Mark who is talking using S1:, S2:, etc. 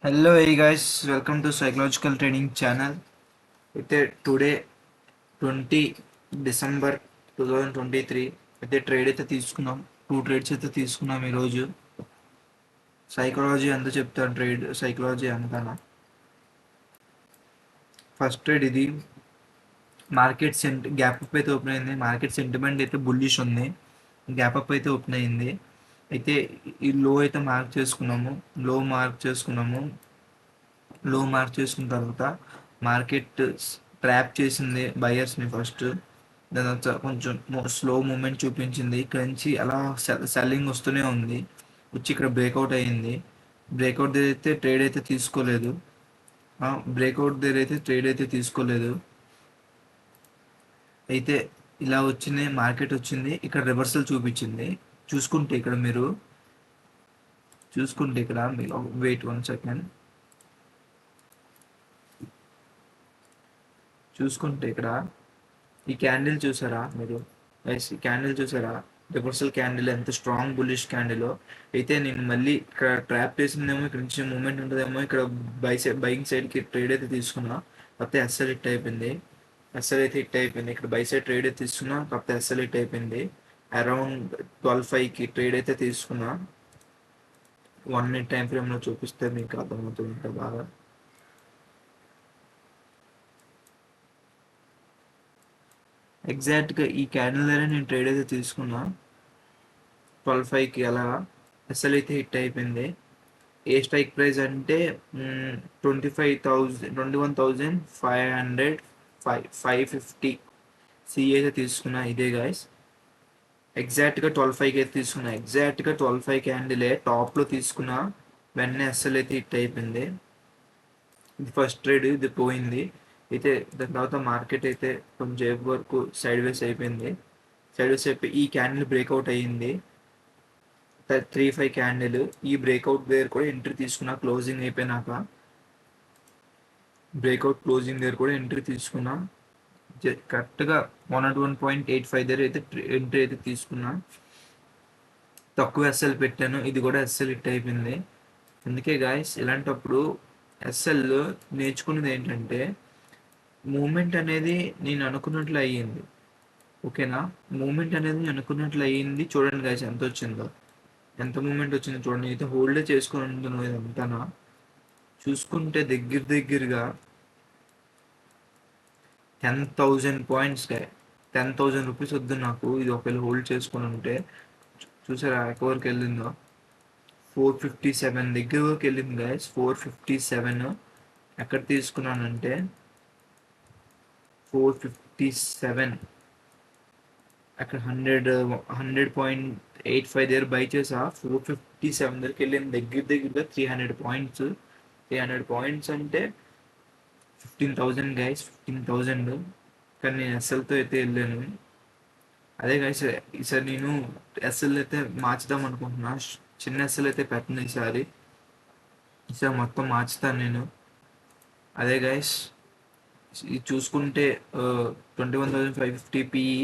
S1: Hello, hey guys, welcome to Psychological Training channel. అయితే today 20 December 2023 అయితే trade అయితే తీసుకున్నాం. 2 ట్రేడ్స్ అయితే తీసుకున్నాం ఈరోజు. సైకాలజీ అంతా చెప్తాను, ట్రేడ్ సైకాలజీ అంతా. ఫస్ట్ ట్రేడ్ ఇది. మార్కెట్ గ్యాప్ అప్ అయితే ఓపెన్ అయింది. మార్కెట్ సెంటిమెంట్ అయితే బుల్లిష్ ఉంది. గ్యాప్ అప్ అయితే ఓపెన్ అయింది. అయితే ఈ లో అయితే మార్క్ చేసుకున్నాము. లో మార్క్ చేసుకున్న తర్వాత మార్కెట్ ట్రాప్ చేసింది బయర్స్ని ఫస్ట్. దాని తర్వాత కొంచెం స్లో మూమెంట్ చూపించింది. ఇక్కడ నుంచి అలా సెల్లింగ్ వస్తూనే ఉంది. వచ్చి ఇక్కడ బ్రేక్అవుట్ అయ్యింది. బ్రేక్అవుట్ దగ్గర అయితే ట్రేడ్ అయితే తీసుకోలేదు. అయితే ఇలా వచ్చింది, మార్కెట్ వచ్చింది, ఇక్కడ రివర్సల్ చూపించింది. చూసుకుంటే ఇక్కడ మీరు వెయిట్ 1 సెకండ్. చూసుకుంటే ఇక్కడ ఈ క్యాండిల్ చూసారా మీరు? ఈ క్యాండిల్ చూసారా? రివర్సల్ క్యాండిల్ ఎంత స్ట్రాంగ్ బుల్లిష్ క్యాండిల్. అయితే నేను మళ్ళీ ఇక్కడ ట్రాప్ చేసిందేమో, ఇక్కడ నుంచి మూమెంట్ ఉంటుందేమో, ఇక్కడ బయింగ్ సైడ్కి ట్రేడ్ అయితే తీసుకున్నా, కాకపోతే ఎస్ఎల్ హిట్ అయిపోయింది. ఇక్కడ బై సైడ్ ట్రేడ్ అయితే తీసుకున్నా, కాకపోతే ఎస్ఎల్ హిట్ అయిపోయింది. అరౌండ్ 12:05కి ట్రేడ్ అయితే తీసుకున్నా. 1 మినిట్ టైం ఫ్రేమ్లో చూపిస్తే మీకు అర్థమవుతుంది ఇంకా బాగా. ఎగ్జాక్ట్గా ఈ క్యాండిల్ దగ్గర నేను ట్రేడ్ అయితే తీసుకున్నా. 12:05కి అలా ఎస్ఎల్ అయితే హిట్ అయిపోయింది. ఏ స్ట్రైక్ ప్రైస్ అంటే 21,550 సిఏ అయితే తీసుకున్నా. ఇదే గాయస్, ఎగ్జాక్ట్గా 12:05కి అయితే తీసుకున్నా. ఎగ్జాక్ట్గా 12:05 క్యాండిలే టాప్లో తీసుకున్నా. వెంటనే ఎస్ఎల్ అయితే హిట్ అయిపోయింది. ఇది ఫస్ట్ ట్రేడ్, ఇది పోయింది. అయితే దాని తర్వాత మార్కెట్ అయితే కొంచెం సేపు వరకు సైడ్ వేస్ అయిపోయింది. ఈ క్యాండిల్ బ్రేక్అవుట్ అయ్యింది. 3-5 క్యాండిల్ ఈ బ్రేక్అవుట్ దగ్గర కూడా ఎంట్రీ తీసుకున్నా. క్లోజింగ్ అయిపోయినాక ఎంట్రీ తీసుకున్నా. కరెక్ట్గా 101.85 దగ్గర అయితే ఎంట్రీ అయితే తీసుకున్నా. తక్కువ ఎస్ఎల్ పెట్టాను, ఇది కూడా ఎస్ఎల్ హిట్ అయిపోయింది. అందుకే గాయస్, ఇలాంటప్పుడు ఎస్ఎల్ నేర్చుకున్నది ఏంటంటే, మూమెంట్ అనేది నేను అనుకున్నట్లు అయ్యింది. ఓకేనా? మూమెంట్ అనేది నేను అనుకున్నట్లు అయ్యింది. చూడండి గాయస్, ఎంత వచ్చిందో, ఎంత మూమెంట్ వచ్చిందో చూడండి. అయితే హోల్డే చేసుకుని ఉంటున్నాను ఇదంతా. చూసుకుంటే దగ్గరగా 10,000 పాయింట్స్, 10,000 రూపీస్ వద్దు నాకు. ఇది ఒకవేళ హోల్డ్ చేసుకుని ఉంటే. చూసారా ఎక్కడ వరకు వెళ్ళిందో? 457 దగ్గర వరకు వెళ్ళింది గాయస్. 457 ఎక్కడ తీసుకున్నానంటే 457 అక్కడ 100.85 దగ్గర బై చేసా. 457 దగ్గరికి వెళ్ళింది. దగ్గరగా 300 పాయింట్స్. 300 పాయింట్స్ అంటే 15,000 గైస్, 15,000. కానీ నేను ఎస్ఎల్తో అయితే వెళ్ళాను. అదే గైస్, ఈసారి నేను ఎస్ఎల్ అయితే మార్చుదాం అనుకుంటున్నా. చిన్న ఎస్ఎల్ అయితే పెట్టను ఈసారి మొత్తం మార్చుతాను నేను. అదే గైస్, ఇది చూసుకుంటే 21,550 పిఈ